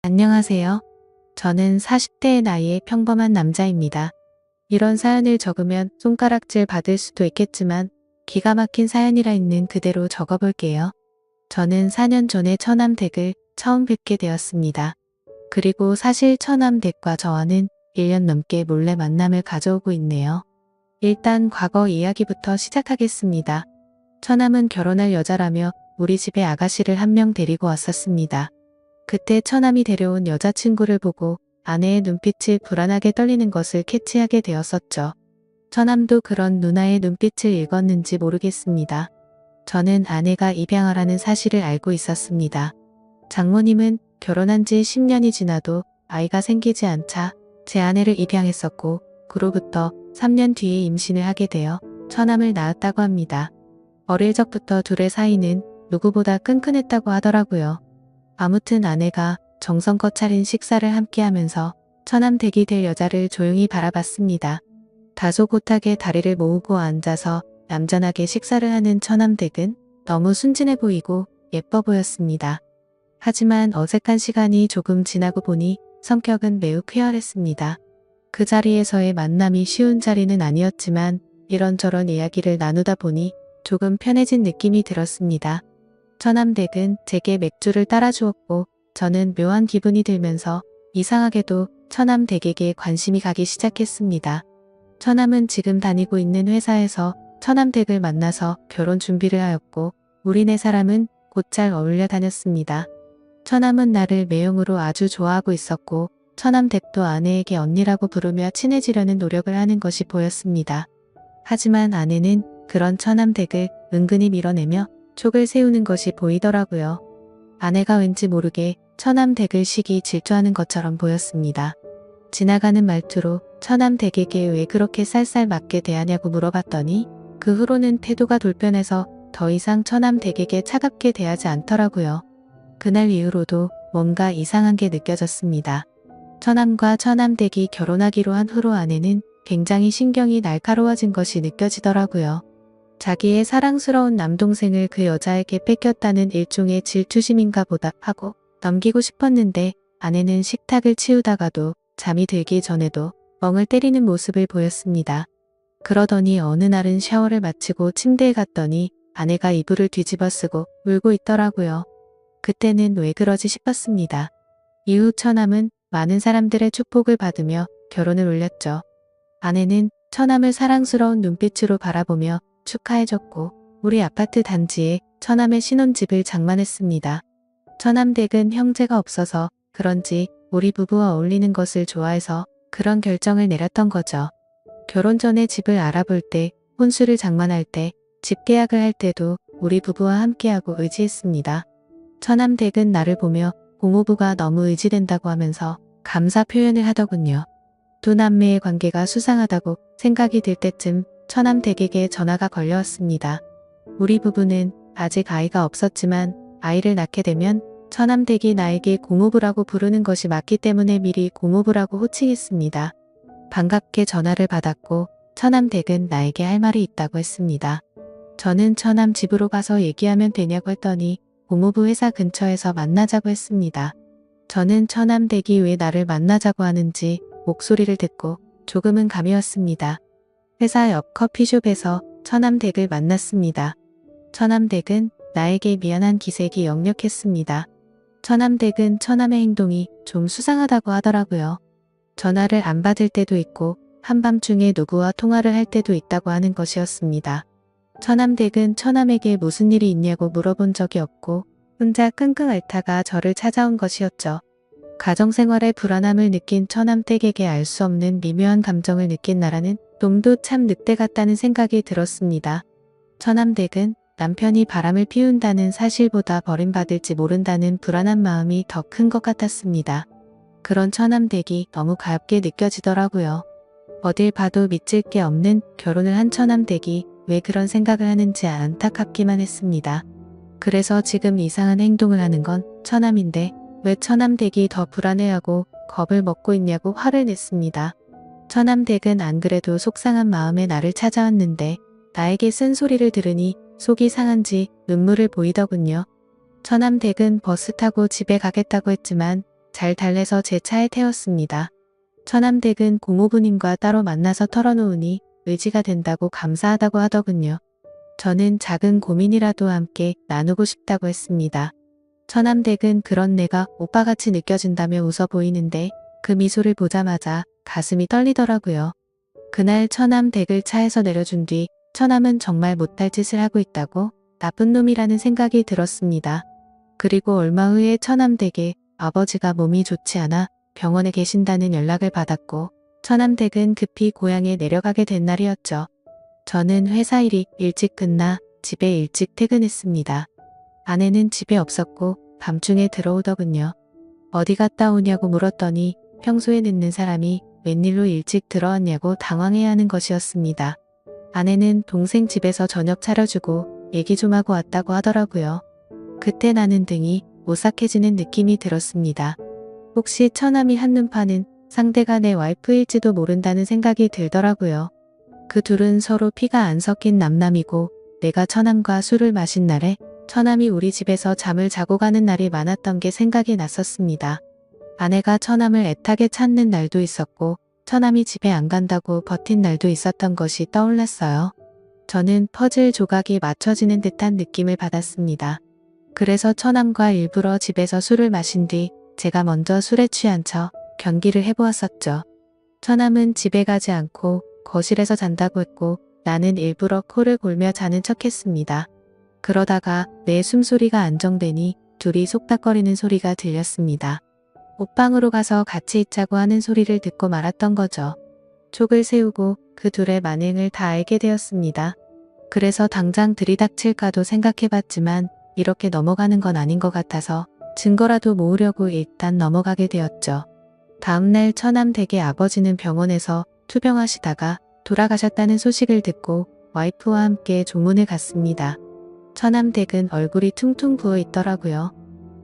안녕하세요. 저는 40대의 나이의 평범한 남자입니다. 이런 사연을 적으면 손가락질 받을 수도 있겠지만 기가 막힌 사연이라 있는 그대로 적어볼게요. 저는 4년 전에 처남댁을 처음 뵙게 되었습니다. 그리고 사실 처남댁과 저와는 1년 넘게 몰래 만남을 가져오고 있네요. 일단 과거 이야기부터 시작하겠습니다. 처남은 결혼할 여자라며 우리 집에 아가씨를 한 명 데리고 왔었습니다. 그때 처남이 데려온 여자친구를 보고 아내의 눈빛이 불안하게 떨리는 것을 캐치하게 되었었죠. 처남도 그런 누나의 눈빛을 읽었는지 모르겠습니다. 저는 아내가 입양하라는 사실을 알고 있었습니다. 장모님은 결혼한 지 10년이 지나도 아이가 생기지 않자 제 아내를 입양했었고 그로부터 3년 뒤에 임신을 하게 되어 처남을 낳았다고 합니다. 어릴 적부터 둘의 사이는 누구보다 끈끈했다고 하더라고요. 아무튼 아내가 정성껏 차린 식사를 함께 하면서 처남댁이 될 여자를 조용히 바라봤습니다. 다소 곧하게 다리를 모으고 앉아서 얌전하게 식사를 하는 처남댁은 너무 순진해 보이고 예뻐 보였습니다. 하지만 어색한 시간이 조금 지나고 보니 성격은 매우 쾌활했습니다. 그 자리에서의 만남이 쉬운 자리는 아니었지만 이런저런 이야기를 나누다 보니 조금 편해진 느낌이 들었습니다. 처남댁은 제게 맥주를 따라주었고 저는 묘한 기분이 들면서 이상하게도 처남댁에게 관심이 가기 시작했습니다. 처남은 지금 다니고 있는 회사에서 처남댁을 만나서 결혼 준비를 하였고 우리 네 사람은 곧잘 어울려 다녔습니다. 처남은 나를 매형으로 아주 좋아하고 있었고 처남댁도 아내에게 언니라고 부르며 친해지려는 노력을 하는 것이 보였습니다. 하지만 아내는 그런 처남댁을 은근히 밀어내며 촉을 세우는 것이 보이더라고요. 아내가 왠지 모르게 처남댁을 시기 질투하는 것처럼 보였습니다. 지나가는 말투로 처남댁에게 왜 그렇게 쌀쌀 맞게 대하냐고 물어봤더니 그 후로는 태도가 돌변해서 더 이상 처남댁에게 차갑게 대하지 않더라고요. 그날 이후로도 뭔가 이상한 게 느껴졌습니다. 처남과 처남댁이 결혼하기로 한 후로 아내는 굉장히 신경이 날카로워진 것이 느껴지더라고요. 자기의 사랑스러운 남동생을 그 여자에게 뺏겼다는 일종의 질투심인가 보다 하고 넘기고 싶었는데 아내는 식탁을 치우다가도 잠이 들기 전에도 멍을 때리는 모습을 보였습니다. 그러더니 어느 날은 샤워를 마치고 침대에 갔더니 아내가 이불을 뒤집어 쓰고 울고 있더라고요. 그때는 왜 그러지 싶었습니다. 이후 처남은 많은 사람들의 축복을 받으며 결혼을 올렸죠. 아내는 처남을 사랑스러운 눈빛으로 바라보며 축하해줬고 우리 아파트 단지에 처남의 신혼집을 장만했습니다. 처남댁은 형제가 없어서 그런지 우리 부부와 어울리는 것을 좋아해서 그런 결정을 내렸던 거죠. 결혼 전에 집을 알아볼 때, 혼수를 장만할 때, 집 계약을 할 때도 우리 부부와 함께하고 의지했습니다. 처남댁은 나를 보며 고모부가 너무 의지된다고 하면서 감사 표현을 하더군요. 두 남매의 관계가 수상하다고 생각이 들 때쯤 처남댁에게 전화가 걸려왔습니다. 우리 부부는 아직 아이가 없었지만 아이를 낳게 되면 처남댁이 나에게 고모부라고 부르는 것이 맞기 때문에 미리 고모부라고 호칭했습니다. 반갑게 전화를 받았고 처남댁은 나에게 할 말이 있다고 했습니다. 저는 처남 집으로 가서 얘기하면 되냐고 했더니 고모부 회사 근처에서 만나자고 했습니다. 저는 처남댁이 왜 나를 만나자고 하는지 목소리를 듣고 조금은 감이 왔습니다. 회사 옆 커피숍에서 처남댁을 만났습니다. 처남댁은 나에게 미안한 기색이 역력했습니다. 처남댁은 처남의 행동이 좀 수상하다고 하더라고요. 전화를 안 받을 때도 있고 한밤중에 누구와 통화를 할 때도 있다고 하는 것이었습니다. 처남댁은 처남에게 무슨 일이 있냐고 물어본 적이 없고 혼자 끙끙 앓다가 저를 찾아온 것이었죠. 가정생활의 불안함을 느낀 처남댁에게 알 수 없는 미묘한 감정을 느낀 나라는 놈도 참 늑대 같다는 생각이 들었습니다. 처남댁은 남편이 바람을 피운다는 사실보다 버림받을지 모른다는 불안한 마음이 더 큰 것 같았습니다. 그런 처남댁이 너무 가엽게 느껴지더라고요. 어딜 봐도 믿질 게 없는 결혼을 한 처남댁이 왜 그런 생각을 하는지 안타깝기만 했습니다. 그래서 지금 이상한 행동을 하는 건 처남인데 왜 처남댁이 더 불안해하고 겁을 먹고 있냐고 화를 냈습니다. 처남댁은 안 그래도 속상한 마음에 나를 찾아왔는데 나에게 쓴소리를 들으니 속이 상한지 눈물을 보이더군요. 처남댁은 버스 타고 집에 가겠다고 했지만 잘 달래서 제 차에 태웠습니다. 처남댁은 고모부님과 따로 만나서 털어놓으니 의지가 된다고 감사하다고 하더군요. 저는 작은 고민이라도 함께 나누고 싶다고 했습니다. 처남댁은 그런 내가 오빠같이 느껴진다며 웃어 보이는데 그 미소를 보자마자 가슴이 떨리더라고요. 그날 처남댁을 차에서 내려준 뒤 처남은 정말 못할 짓을 하고 있다고 나쁜 놈이라는 생각이 들었습니다. 그리고 얼마 후에 처남댁에 아버지가 몸이 좋지 않아 병원에 계신다는 연락을 받았고 처남댁은 급히 고향에 내려가게 된 날이었죠. 저는 회사 일이 일찍 끝나 집에 일찍 퇴근했습니다. 아내는 집에 없었고 밤중에 들어오더군요. 어디 갔다 오냐고 물었더니 평소에 늦는 사람이 웬일로 일찍 들어왔냐고 당황해하는 것이었습니다. 아내는 동생 집에서 저녁 차려주고 얘기 좀 하고 왔다고 하더라고요. 그때 나는 등이 오싹해지는 느낌이 들었습니다. 혹시 처남이 한눈 파는 상대가 내 와이프일지도 모른다는 생각이 들더라고요. 그 둘은 서로 피가 안 섞인 남남이고 내가 처남과 술을 마신 날에 처남이 우리 집에서 잠을 자고 가는 날이 많았던 게 생각이 났었습니다. 아내가 처남을 애타게 찾는 날도 있었고 처남이 집에 안 간다고 버틴 날도 있었던 것이 떠올랐어요. 저는 퍼즐 조각이 맞춰지는 듯한 느낌을 받았습니다. 그래서 처남과 일부러 집에서 술을 마신 뒤 제가 먼저 술에 취한 척 경기를 해보았었죠. 처남은 집에 가지 않고 거실에서 잔다고 했고 나는 일부러 코를 골며 자는 척했습니다. 그러다가 내 숨소리가 안정되니 둘이 속닥거리는 소리가 들렸습니다. 옷방으로 가서 같이 있자고 하는 소리를 듣고 말았던 거죠. 촉을 세우고 그 둘의 만행을 다 알게 되었습니다. 그래서 당장 들이닥칠까도 생각해봤지만 이렇게 넘어가는 건 아닌 것 같아서 증거라도 모으려고 일단 넘어가게 되었죠. 다음날 처남 댁의 아버지는 병원에서 투병하시다가 돌아가셨다는 소식을 듣고 와이프와 함께 조문을 갔습니다. 처남 댁은 얼굴이 퉁퉁 부어 있더라고요.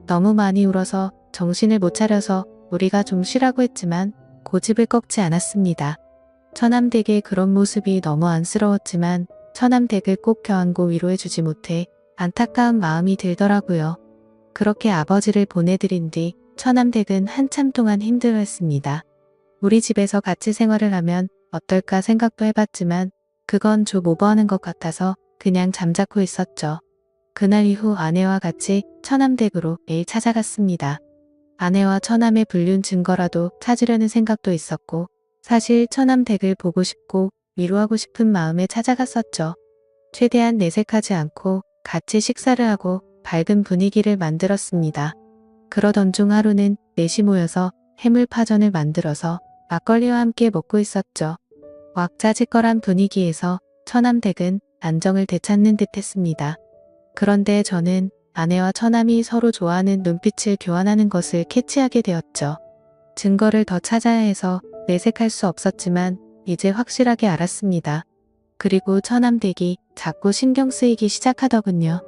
너무 많이 울어서 정신을 못 차려서 우리가 좀 쉬라고 했지만 고집을 꺾지 않았습니다. 처남 댁의 그런 모습이 너무 안쓰러웠지만 처남 댁을 꼭 껴안고 위로해주지 못해 안타까운 마음이 들더라고요. 그렇게 아버지를 보내드린 뒤 처남 댁은 한참 동안 힘들어했습니다. 우리 집에서 같이 생활을 하면 어떨까 생각도 해봤지만 그건 좀 오버하는 것 같아서 그냥 잠자코 있었죠. 그날 이후 아내와 같이 처남 댁으로 매일 찾아갔습니다. 아내와 처남의 불륜 증거라도 찾으려는 생각도 있었고 사실 처남 댁을 보고 싶고 위로하고 싶은 마음에 찾아갔었죠. 최대한 내색하지 않고 같이 식사를 하고 밝은 분위기를 만들었습니다. 그러던 중 하루는 넷이 모여서 해물파전을 만들어서 막걸리와 함께 먹고 있었죠. 왁자지껄한 분위기에서 처남 댁은 안정을 되찾는 듯 했습니다. 그런데 저는 아내와 처남이 서로 좋아하는 눈빛을 교환하는 것을 캐치하게 되었죠. 증거를 더 찾아야 해서 내색할 수 없었지만 이제 확실하게 알았습니다. 그리고 처남 댁이 자꾸 신경 쓰이기 시작하더군요.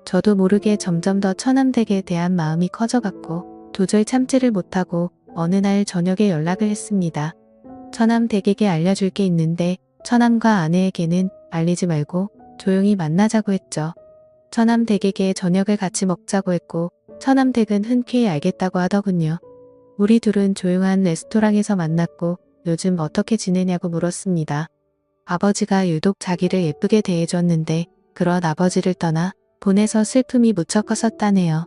저도 모르게 점점 더 처남 댁에 대한 마음이 커져갔고 도저히 참지를 못하고 어느 날 저녁에 연락을 했습니다. 처남 댁에게 알려줄 게 있는데 처남과 아내에게는 알리지 말고 조용히 만나자고 했죠. 처남 댁에게 저녁을 같이 먹자고 했고 처남 댁은 흔쾌히 알겠다고 하더군요. 우리 둘은 조용한 레스토랑에서 만났고 요즘 어떻게 지내냐고 물었습니다. 아버지가 유독 자기를 예쁘게 대해줬는데 그런 아버지를 떠나 보내서 슬픔이 무척 컸었다네요.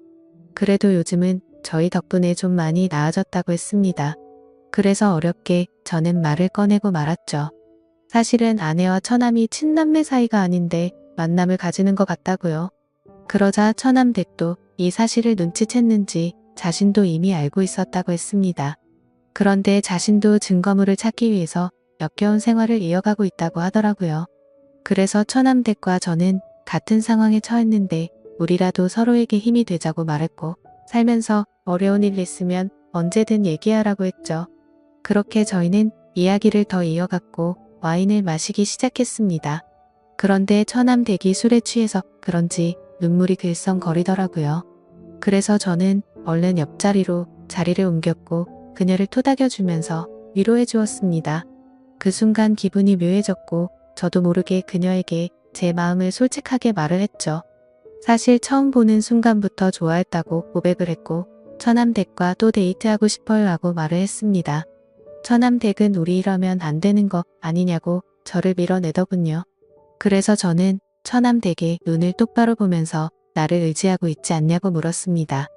그래도 요즘은 저희 덕분에 좀 많이 나아졌다고 했습니다. 그래서 어렵게 저는 말을 꺼내고 말았죠. 사실은 아내와 처남이 친남매 사이가 아닌데 만남을 가지는 것 같다고요. 그러자 처남 댁도 이 사실을 눈치챘는지 자신도 이미 알고 있었다고 했습니다. 그런데 자신도 증거물을 찾기 위해서 역겨운 생활을 이어가고 있다고 하더라고요. 그래서 처남 댁과 저는 같은 상황에 처했는데 우리라도 서로에게 힘이 되자고 말했고 살면서 어려운 일 있으면 언제든 얘기하라고 했죠. 그렇게 저희는 이야기를 더 이어갔고 와인을 마시기 시작했습니다. 그런데 처남 댁이 술에 취해서 그런지 눈물이 글썽거리더라고요. 그래서 저는 얼른 옆자리로 자리를 옮겼고 그녀를 토닥여주면서 위로해 주었습니다. 그 순간 기분이 묘해졌고 저도 모르게 그녀에게 제 마음을 솔직하게 말을 했죠. 사실 처음 보는 순간부터 좋아했다고 고백을 했고 처남댁과 또 데이트하고 싶어요 하고 말을 했습니다. 처남댁은 우리 이러면 안 되는 거 아니냐고 저를 밀어내더군요. 그래서 저는 처남댁에 눈을 똑바로 보면서 나를 의지하고 있지 않냐고 물었습니다.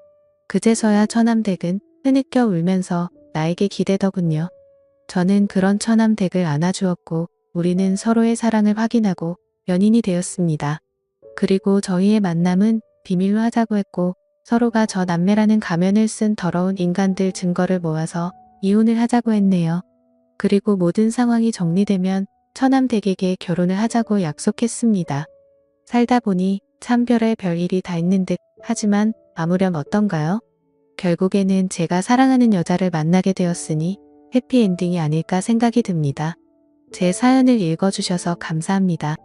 그제서야 처남댁은 흐느껴 울면서 나에게 기대더군요. 저는 그런 처남댁을 안아주었고 우리는 서로의 사랑을 확인하고 연인이 되었습니다. 그리고 저희의 만남은 비밀로 하자고 했고 서로가 저 남매라는 가면을 쓴 더러운 인간들 증거를 모아서 이혼을 하자고 했네요. 그리고 모든 상황이 정리되면 처남댁에게 결혼을 하자고 약속했습니다. 살다 보니 참 별의 일이 다 있는 듯 하지만 아무렴 어떤가요? 결국에는 제가 사랑하는 여자를 만나게 되었으니 해피엔딩이 아닐까 생각이 듭니다. 제 사연을 읽어주셔서 감사합니다.